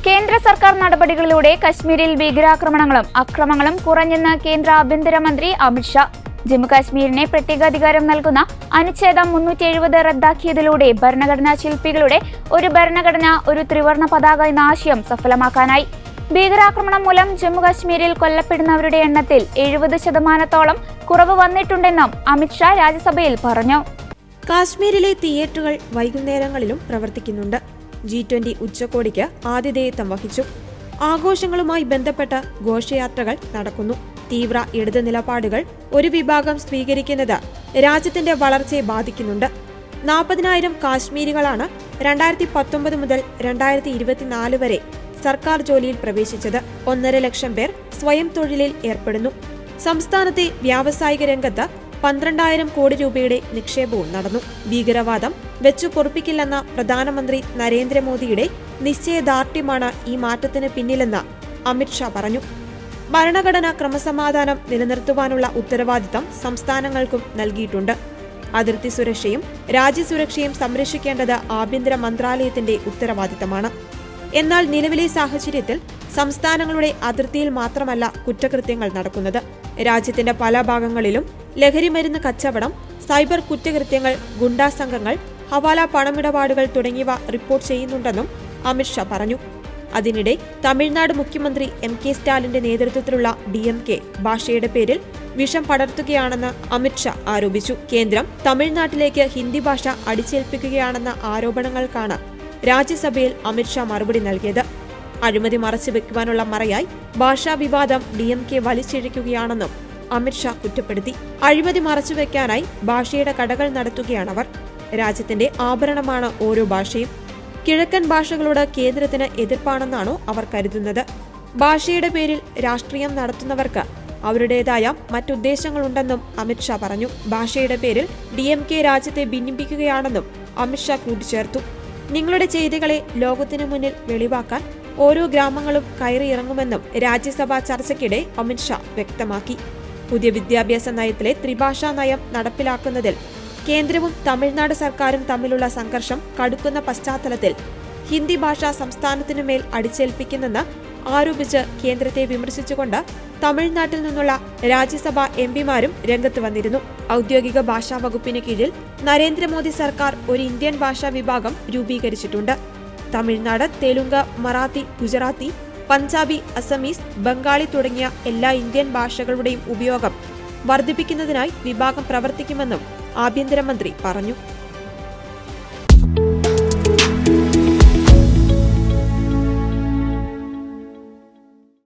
കേന്ദ്ര സർക്കാർ നടപടികളിലൂടെ കശ്മീരിൽ ഭീകരാക്രമണങ്ങളും അക്രമങ്ങളും കുറഞ്ഞെന്ന് കേന്ദ്ര ആഭ്യന്തരമന്ത്രി അമിത്ഷാ. ജമ്മുകാശ്മീരിനെ പ്രത്യേകാധികാരം നൽകുന്ന അനുച്ഛേദം 370 റദ്ദാക്കിയതിലൂടെ ഭരണഘടനാ ശില്പികളുടെ ഒരു ഭരണഘടന ഒരു ത്രിവർണ പതാക എന്ന ആശയം സഫലമാക്കാനായി. ഭീകരാക്രമണം മൂലം ജമ്മുകാശ്മീരിൽ കൊല്ലപ്പെടുന്നവരുടെ എണ്ണത്തിൽ 70% കുറവ് വന്നിട്ടുണ്ടെന്നും അമിത്ഷാ രാജ്യസഭയിൽ പറഞ്ഞു. കാശ്മീരിലെ തിയേറ്ററുകൾ വൈകുന്നേരങ്ങളിലും പ്രവർത്തിക്കുന്നുണ്ട്. G20 ഉച്ചകോടിക്ക് ആതിഥേയത്വം വഹിച്ചു. ആഘോഷങ്ങളുമായി ബന്ധപ്പെട്ട ഘോഷയാത്രകൾ നടക്കുന്നു. തീവ്ര ഇടത് നിലപാടുകൾ ഒരു വിഭാഗം സ്വീകരിക്കുന്നത് രാജ്യത്തിന്റെ വളർച്ചയെ ബാധിക്കുന്നുണ്ട്. 40,000 കാശ്മീരികളാണ് 2019 മുതൽ 2024 വരെ സർക്കാർ ജോലിയിൽ പ്രവേശിച്ചത്. 1.5 ലക്ഷം പേർ സ്വയം തൊഴിലിൽ ഏർപ്പെടുന്നു. സംസ്ഥാനത്തെ വ്യാവസായിക രംഗത്ത് 12,000 കോടി രൂപയുടെ നിക്ഷേപവും നടന്നു. ഭീകരവാദം വെച്ചു പൊറുപ്പിക്കില്ലെന്ന പ്രധാനമന്ത്രി നരേന്ദ്രമോദിയുടെ നിശ്ചയദാർഢ്യമാണ് ഈ മാറ്റത്തിന് പിന്നിലെന്ന് അമിത്ഷാ പറഞ്ഞു. ഭരണഘടന ക്രമസമാധാനം നിലനിർത്തുവാനുള്ള ഉത്തരവാദിത്തം സംസ്ഥാനങ്ങൾക്കും നൽകിയിട്ടുണ്ട്. അതിർത്തി സുരക്ഷയും രാജ്യസുരക്ഷയും സംരക്ഷിക്കേണ്ടത് ആഭ്യന്തര മന്ത്രാലയത്തിന്റെ ഉത്തരവാദിത്തമാണ്. എന്നാൽ നിലവിലെ സാഹചര്യത്തിൽ സംസ്ഥാനങ്ങളുടെ അതിർത്തിയിൽ മാത്രമല്ല കുറ്റകൃത്യങ്ങൾ നടക്കുന്നത്. രാജ്യത്തിന്റെ പല ഭാഗങ്ങളിലും ലഹരിമരുന്ന് കച്ചവടം, സൈബർ കുറ്റകൃത്യങ്ങൾ, ഗുണ്ടാ സംഘങ്ങൾ, ഹവാല പണമിടപാടുകൾ തുടങ്ങിയവ റിപ്പോർട്ട് ചെയ്യുന്നുണ്ടെന്നും അമിത്ഷാ പറഞ്ഞു. അതിനിടെ തമിഴ്നാട് മുഖ്യമന്ത്രി MK സ്റ്റാലിന്റെ നേതൃത്വത്തിലുള്ള DMK ഭാഷയുടെ പേരിൽ വിഷം പടർത്തുകയാണെന്ന് അമിത്ഷാ ആരോപിച്ചു. കേന്ദ്രം തമിഴ്നാട്ടിലേക്ക് ഹിന്ദി ഭാഷ അടിച്ചേൽപ്പിക്കുകയാണെന്ന ആരോപണങ്ങൾക്കാണ് രാജ്യസഭയിൽ അമിത്ഷാ മറുപടി നൽകിയത്. അഴിമതി മറച്ചുവെക്കുവാനുള്ള മറയായി ഭാഷാ വിവാദം DMK വലിച്ചിഴയ്ക്കുകയാണെന്നും അമിത്ഷാ കുറ്റപ്പെടുത്തി. അഴിമതി മറച്ചുവെക്കാനായി ഭാഷയുടെ കടകൾ നടത്തുകയാണവർ. രാജ്യത്തിന്റെ ആഭരണമാണ് ഓരോ ഭാഷയും. കിഴക്കൻ ഭാഷകളോട് കേന്ദ്രത്തിന് എതിർപ്പാണെന്നാണോ അവർ കരുതുന്നത്? ഭാഷയുടെ പേരിൽ രാഷ്ട്രീയം നടത്തുന്നവർക്ക് അവരുടേതായ മറ്റുദ്ദേശങ്ങളുണ്ടെന്നും അമിത്ഷാ പറഞ്ഞു. ഭാഷയുടെ പേരിൽ DMK രാജ്യത്തെ ഭിന്നിപ്പിക്കുകയാണെന്നും അമിത്ഷാ കൂട്ടിച്ചേർത്തു. നിങ്ങളുടെ ചെയ്തികളെ ലോകത്തിനു മുന്നിൽ വെളിവാക്കാൻ ഓരോ ഗ്രാമങ്ങളും കയറിയിറങ്ങുമെന്നും രാജ്യസഭാ ചർച്ചയ്ക്കിടെ അമിത്ഷാ വ്യക്തമാക്കി. പുതിയ വിദ്യാഭ്യാസ നയത്തിലെ ത്രിഭാഷാ നയം നടപ്പിലാക്കുന്നതിൽ കേന്ദ്രവും തമിഴ്നാട് സർക്കാരും തമ്മിലുള്ള സംഘർഷം കടുക്കുന്ന പശ്ചാത്തലത്തിൽ ഹിന്ദി ഭാഷ സംസ്ഥാനത്തിനുമേൽ അടിച്ചേൽപ്പിക്കുന്നെന്ന് ആരോപിച്ച് കേന്ദ്രത്തെ വിമർശിച്ചുകൊണ്ട് തമിഴ്നാട്ടിൽ നിന്നുള്ള രാജ്യസഭാ MPമാരും രംഗത്ത് വന്നിരുന്നു. ഔദ്യോഗിക ഭാഷാ വകുപ്പിന് കീഴിൽ നരേന്ദ്രമോദി സർക്കാർ ഒരു ഇന്ത്യൻ ഭാഷാ വിഭാഗം രൂപീകരിച്ചിട്ടുണ്ട്. തമിഴ്നാട്, തെലുങ്ക്, മറാത്തി, ഗുജറാത്തി, പഞ്ചാബി, അസമീസ്, ബംഗാളി തുടങ്ങിയ എല്ലാ ഇന്ത്യൻ ഭാഷകളുടെയും ഉപയോഗം വർദ്ധിപ്പിക്കുന്നതിനായി വിഭാഗം പ്രവർത്തിക്കുമെന്നും ആഭ്യന്തരമന്ത്രി പറഞ്ഞു.